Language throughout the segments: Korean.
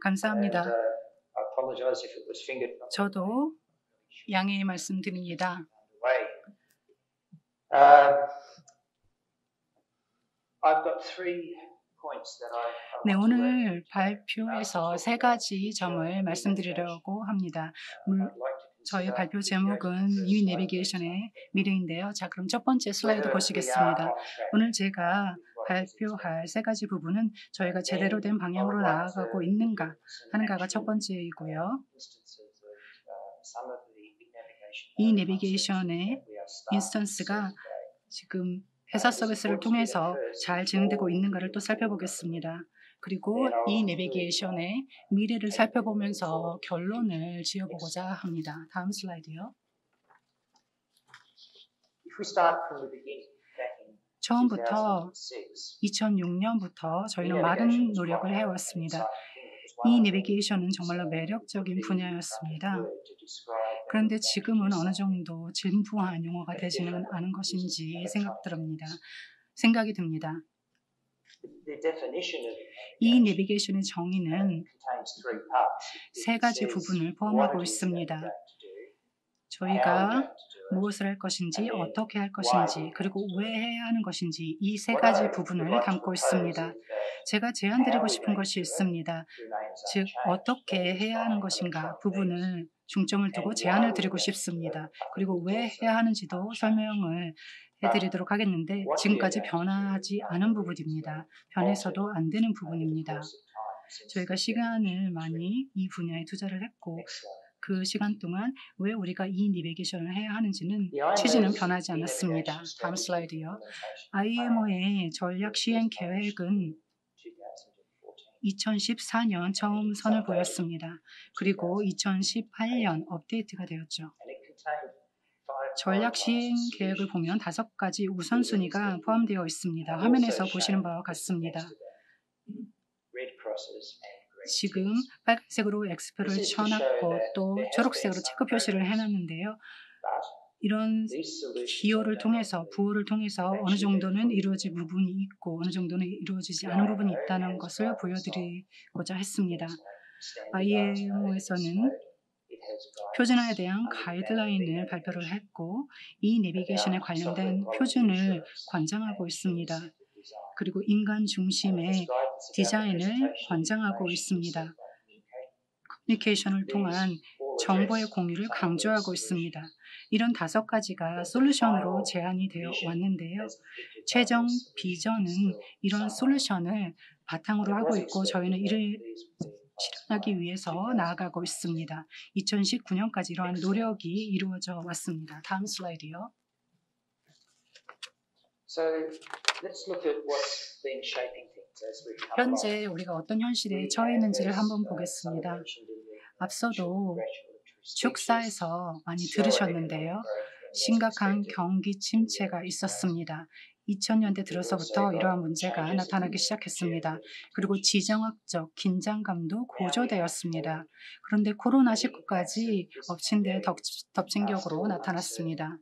감사합니다. 저도 양해의 말씀드립니다. 네, 오늘 발표에서 세 가지 점을 말씀드리려고 합니다. 저희 발표 제목은 EV 내비게이션의 미래인데요. 자, 그럼 첫 번째 슬라이드 보시겠습니다. 오늘 제가 발표할 세 가지 부분은 저희가 제대로 된 방향으로 나아가고 있는가 하는가가 첫 번째이고요. 이 내비게이션의 인스턴스가 지금 회사 서비스를 통해서 잘 진행되고 있는가를 또 살펴보겠습니다. 그리고 이 내비게이션의 미래를 살펴보면서 결론을 지어보고자 합니다. 다음 슬라이드요. 처음부터 2006년부터 저희는 많은 노력을 해왔습니다. 이 내비게이션은 정말로 매력적인 분야였습니다. 그런데 지금은 어느 정도 진부한 용어가 되지는 않은 것인지 생각이 듭니다. 이 내비게이션의 정의는 세 가지 부분을 포함하고 있습니다. 저희가 무엇을 할 것인지, 어떻게 할 것인지, 그리고 왜 해야 하는 것인지 이 세 가지 부분을 담고 있습니다. 제가 제안드리고 싶은 것이 있습니다. 즉, 어떻게 해야 하는 것인가 부분을 중점을 두고 제안을 드리고 싶습니다. 그리고 왜 해야 하는지도 설명을 해드리도록 하겠는데 지금까지 변하지 않은 부분입니다. 변해서도 안 되는 부분입니다. 저희가 시간을 많이 이 분야에 투자를 했고 그 시간 동안 왜 우리가 이 내비게이션을 해야 하는지는 취지는 변하지 않았습니다. 다음 슬라이드요. IMO의 전략 시행 계획은 2014년 처음 선을 보였습니다. 그리고 2018년 업데이트가 되었죠. 전략 시행 계획을 보면 5가지 우선순위가 포함되어 있습니다. 화면에서 보시는 바와 같습니다. 지금 빨간색으로 X표를 쳐놨고 또 초록색으로 체크 표시를 해놨는데요. 이런 기호를 통해서, 부호를 통해서 어느 정도는 이루어진 부분이 있고 어느 정도는 이루어지지 않은 부분이 있다는 것을 보여드리고자 했습니다. IMO에서는 표준화에 대한 가이드라인을 발표를 했고 이 내비게이션에 관련된 표준을 관장하고 있습니다. 그리고 인간 중심의 디자인을 관장하고 있습니다. 커뮤니케이션을 통한 정보의 공유를 강조하고 있습니다. 이런 5가지가 솔루션으로 제안이 되어 왔는데요. 최종 비전은 이런 솔루션을 바탕으로 하고 있고 저희는 이를 실현하기 위해서 나아가고 있습니다. 2019년까지 이러한 노력이 이루어져 왔습니다. 다음 슬라이드요. 현재 우리가 어떤 현실에 처해 있는지를 한번 보겠습니다. 앞서도 축사에서 많이 들으셨는데요. 심각한 경기 침체가 있었습니다. 2000년대 들어서부터 이러한 문제가 나타나기 시작했습니다. 그리고 지정학적 긴장감도 고조되었습니다. 그런데 코로나19까지 엎친 데 덮친 격으로 나타났습니다.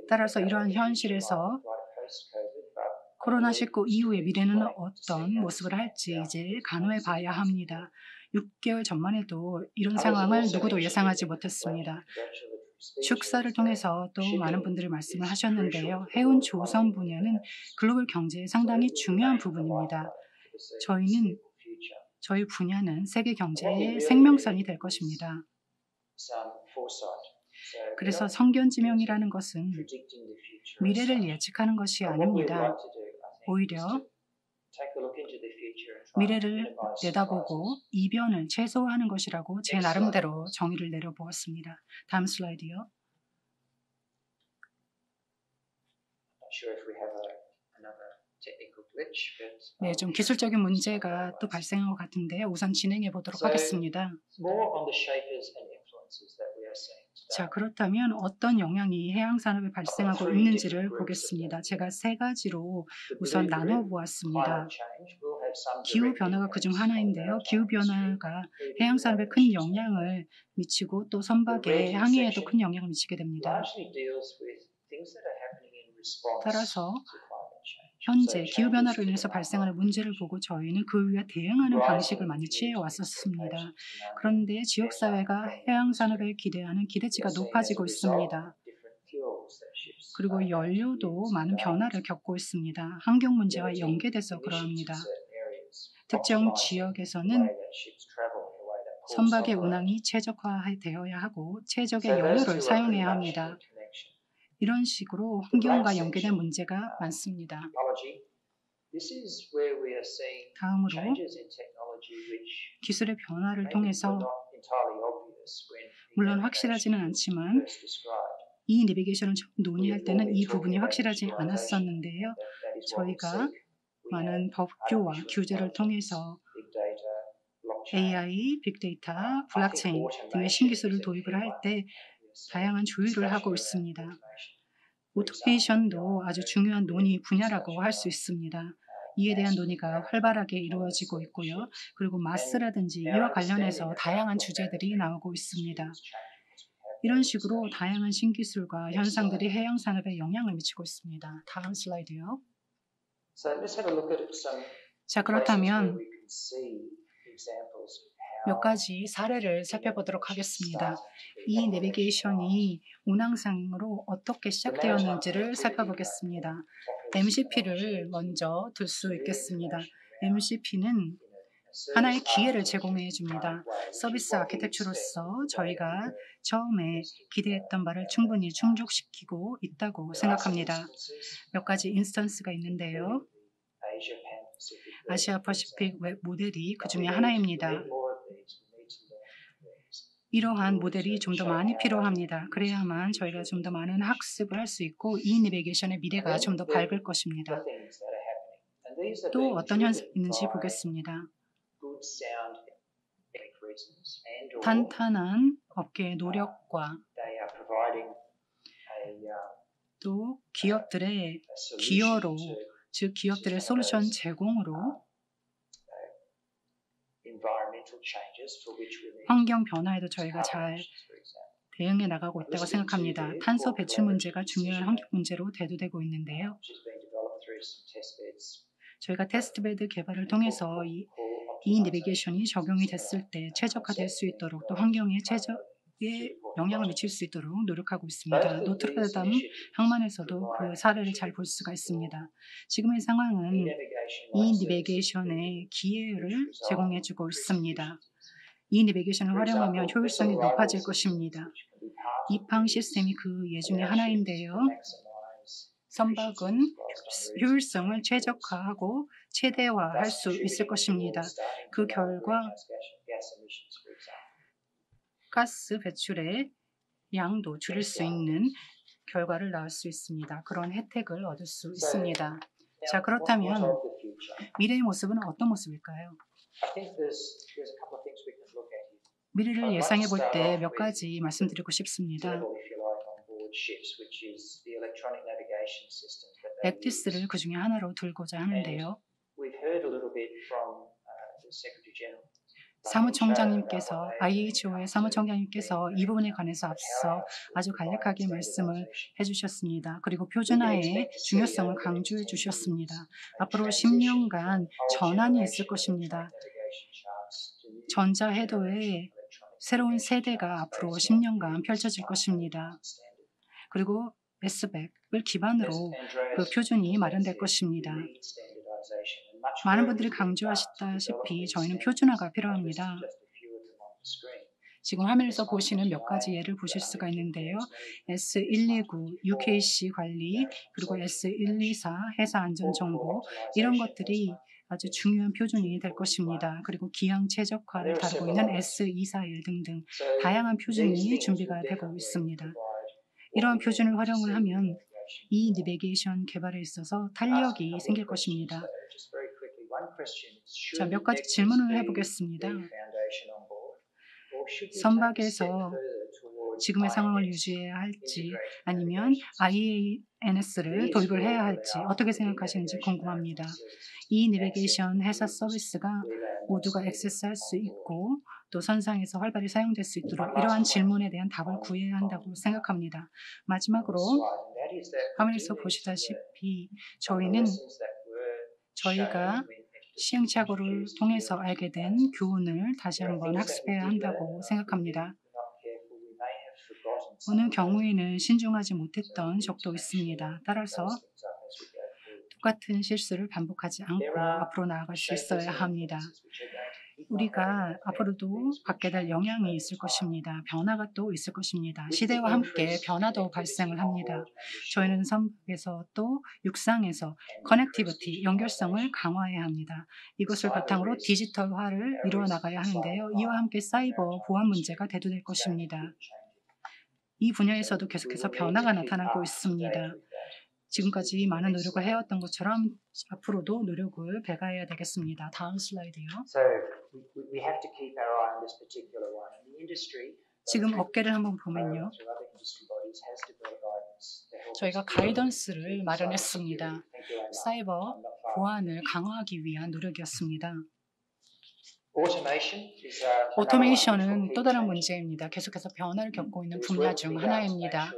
따라서 이러한 현실에서 코로나19 이후의 미래는 어떤 모습을 할지 이제 가늠해 봐야 합니다. 6개월 전만 해도 이런 상황을 누구도 예상하지 못했습니다. 축사를 통해서 또 많은 분들이 말씀을 하셨는데요. 해운 조선 분야는 글로벌 경제에 상당히 중요한 부분입니다. 저희 분야는 세계 경제의 생명선이 될 것입니다. 그래서 성견지명이라는 것은 미래를 예측하는 것이 아닙니다. 오히려 미래를 내다보고 이변을 최소화하는 것이라고 제 나름대로 정의를 내려보았습니다. 다음 슬라이드요. 네, 좀 기술적인 문제가 또 발생한 것 같은데 우선 진행해 보도록 하겠습니다. 자, 그렇다면 어떤 영향이 해양산업에 발생하고 있는지를 보겠습니다. 제가 3가지로 우선 나눠보았습니다. 기후변화가 그중 하나인데요. 기후변화가 해양산업에 큰 영향을 미치고 또 선박의 항해에도 큰 영향을 미치게 됩니다. 따라서 현재 기후변화로 인해서 발생하는 문제를 보고 저희는 그 위에 대응하는 방식을 많이 취해 왔었습니다. 그런데 지역사회가 해양산업에 기대하는 기대치가 높아지고 있습니다. 그리고 연료도 많은 변화를 겪고 있습니다. 환경 문제와 연계돼서 그러합니다. 특정 지역에서는 선박의 운항이 최적화되어야 하고 최적의 연료를 사용해야 합니다. 이런 식으로 환경과 연계된 문제가 많습니다. 다음으로 기술의 변화를 통해서 물론 확실하지는 않지만 이 내비게이션을 논의할 때는 이 부분이 확실하지 않았었는데요. 저희가 많은 법규와 규제를 통해서 AI, 빅데이터, 블록체인 등의 신기술을 도입을 할 때 다양한 조율을 하고 있습니다. 오토페이션도 아주 중요한 논의 분야라고 할 수 있습니다. 이에 대한 논의가 활발하게 이루어지고 있고요. 그리고 마스라든지 이와 관련해서 다양한 주제들이 나오고 있습니다. 이런 식으로 다양한 신기술과 현상들이 해양산업에 영향을 미치고 있습니다. 다음 슬라이드요. 자, 그렇다면 몇 가지 사례를 살펴보도록 하겠습니다. 이 내비게이션이 운항상으로 어떻게 시작되었는지를 살펴보겠습니다. MCP를 먼저 둘 수 있겠습니다. MCP는 하나의 기회를 제공해 줍니다. 서비스 아키텍처로서 저희가 처음에 기대했던 바를 충분히 충족시키고 있다고 생각합니다. 몇 가지 인스턴스가 있는데요. 아시아 퍼시픽 웹 모델이 그 중에 하나입니다. 이러한 모델이 좀 더 많이 필요합니다. 그래야만 저희가 좀 더 많은 학습을 할 수 있고 이 내비게이션의 미래가 좀 더 밝을 것입니다. 또 어떤 현상이 있는지 보겠습니다. 탄탄한 업계의 노력과 또 기업들의 기여로, 즉 기업들의 솔루션 제공으로 환경 변화에도 저희가 잘 대응해 나가고 있다고 생각합니다. 탄소 배출 문제가 중요한 환경 문제로 대두되고 있는데요. 저희가 테스트베드 개발을 통해서 이 내비게이션이 적용이 됐을 때 최적화될 수 있도록 또 환경에 최적의 영향을 미칠 수 있도록 노력하고 있습니다. 노트르담 항만에서도 그 사례를 잘 볼 수가 있습니다. 지금의 상황은 이 내비게이션의 기회를 제공해주고 있습니다. 이 내비게이션을 활용하면 효율성이 높아질 것입니다. 이팡 시스템이 그 예 중에 하나인데요. 선박은 효율성을 최적화하고 최대화할 수 있을 것입니다. 그 결과 가스 배출의 양도 줄일 수 있는 결과를 낳을 수 있습니다. 그런 혜택을 얻을 수 있습니다. 자, 그렇다면 미래의 모습은 어떤 모습일까요? 미래를 예상해 볼 때 몇 가지 말씀드리고 싶습니다. 액티스를 그 중에 하나로 들고자 하는데요. 사무총장님께서 IHO의 사무총장님께서 이 부분에 관해서 앞서 아주 간략하게 말씀을 해주셨습니다. 그리고 표준화의 중요성을 강조해 주셨습니다. 앞으로 10년간 전환이 있을 것입니다. 전자해도의 새로운 세대가 앞으로 10년간 펼쳐질 것입니다. 그리고 S백을 기반으로 그 표준이 마련될 것입니다. 많은 분들이 강조하셨다시피 저희는 표준화가 필요합니다. 지금 화면에서 보시는 몇 가지 예를 보실 수가 있는데요. S129 UKC 관리, 그리고 S124 해사 안전 정보, 이런 것들이 아주 중요한 표준이 될 것입니다. 그리고 기항 최적화를 다루고 있는 S241 등등 다양한 표준이 준비가 되고 있습니다. 이러한 표준을 활용을 하면 이 내비게이션 개발에 있어서 탄력이 생길 것입니다. 자, 몇 가지 질문을 해보겠습니다. 선박에서 지금의 상황을 유지해야 할지 아니면 IANS를 도입을 해야 할지 어떻게 생각하시는지 궁금합니다. 이 내비게이션 해사 서비스가 모두가 액세스할 수 있고 또 선상에서 활발히 사용될 수 있도록 이러한 질문에 대한 답을 구해야 한다고 생각합니다. 마지막으로 화면에서 보시다시피 저희는 저희가 시행착오를 통해서 알게 된 교훈을 다시 한번 학습해야 한다고 생각합니다. 어느 경우에는 신중하지 못했던 적도 있습니다. 따라서 똑같은 실수를 반복하지 않고 앞으로 나아갈 수 있어야 합니다. 우리가 앞으로도 받게 될 영향이 있을 것입니다. 변화가 또 있을 것입니다. 시대와 함께 변화도 발생을 합니다. 저희는 선박에서 또 육상에서 커넥티비티, 연결성을 강화해야 합니다. 이것을 바탕으로 디지털화를 이루어 나가야 하는데요. 이와 함께 사이버 보안 문제가 대두될 것입니다. 이 분야에서도 계속해서 변화가 나타나고 있습니다. 지금까지 많은 노력을 해왔던 것처럼 앞으로도 노력을 배가해야 되겠습니다. 다음 슬라이드요. 지금 업계를 한번 보면요. 저희가 가이던스를 마련했습니다. 사이버 보안을 강화하기 위한 노력이었습니다. 오토메이션은 또 다른 문제입니다. 계속해서 변화를 겪고 있는 분야 중 하나입니다.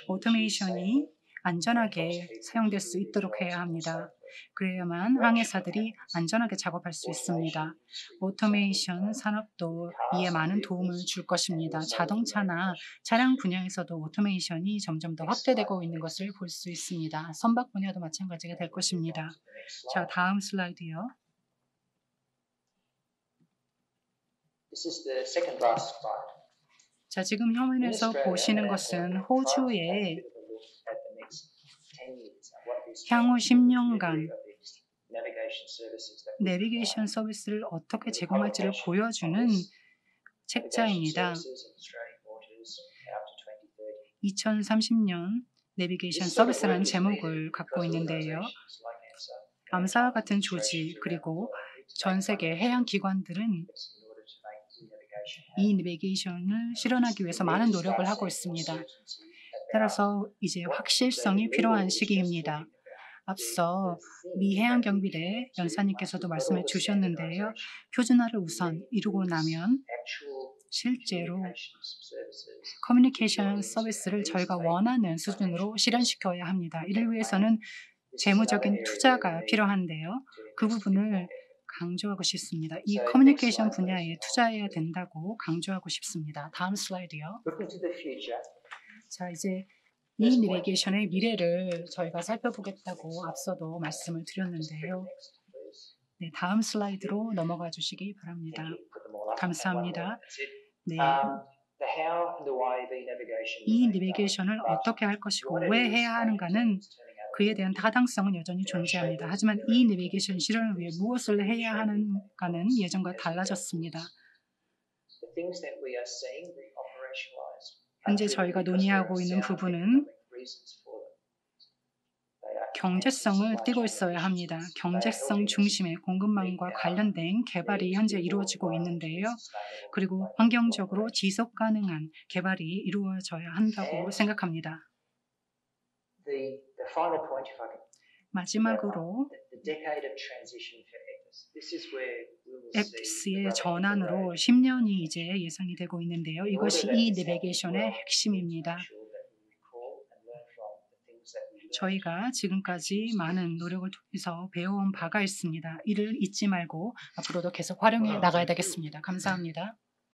오토메이션이 안전하게 사용될 수 있도록 해야 합니다. 그래야만 항해사들이 안전하게 작업할 수 있습니다. 오토메이션 산업도 이에 많은 도움을 줄 것입니다. 자동차나 차량 분야에서도 오토메이션이 점점 더 확대되고 있는 것을 볼 수 있습니다. 선박 분야도 마찬가지가 될 것입니다. 자, 다음 슬라이드요. 자, 지금 화면에서 보시는 것은 호주의 향후 10년간 내비게이션 서비스를 어떻게 제공할지를 보여주는 책자입니다. 2030년 내비게이션 서비스라는 제목을 갖고 있는데요. 암사와 같은 조직 그리고 전 세계 해양 기관들은 이 내비게이션을 실현하기 위해서 많은 노력을 하고 있습니다. 따라서 이제 확실성이 필요한 시기입니다. 앞서 미 해양경비대 연사님께서도 말씀해 주셨는데요. 표준화를 우선 이루고 나면 실제로 커뮤니케이션 서비스를 저희가 원하는 수준으로 실현시켜야 합니다. 이를 위해서는 재무적인 투자가 필요한데요. 그 부분을 강조하고 싶습니다. 이 커뮤니케이션 분야에 투자해야 된다고 강조하고 싶습니다. 다음 슬라이드요. 자, 이제 이 내비게이션의 미래를 저희가 살펴보겠다고 앞서도 말씀을 드렸는데요. 네, 다음 슬라이드로 넘어가 주시기 바랍니다. 감사합니다. 네, 이 내비게이션을 어떻게 할 것이고 왜 해야 하는가는 그에 대한 타당성은 여전히 존재합니다. 하지만 이 내비게이션 실현을 위해 무엇을 해야 하는가는 예전과 달라졌습니다. 현재 저희가 논의하고 있는 부분은 경제성을 띠고 있어야 합니다. 경제성 중심의 공급망과 관련된 개발이 현재 이루어지고 있는데요. 그리고 환경적으로 지속 가능한 개발이 이루어져야 한다고 생각합니다. 마지막으로 엑스의 전환으로 10년이 이제 예상이 되고 있는데요. 이것이 이 내비게이션의 핵심입니다. 저희가 지금까지 많은 노력을 통해서 배워온 바가 있습니다. 이를 잊지 말고 앞으로도 계속 활용해 나가야 되겠습니다. 감사합니다.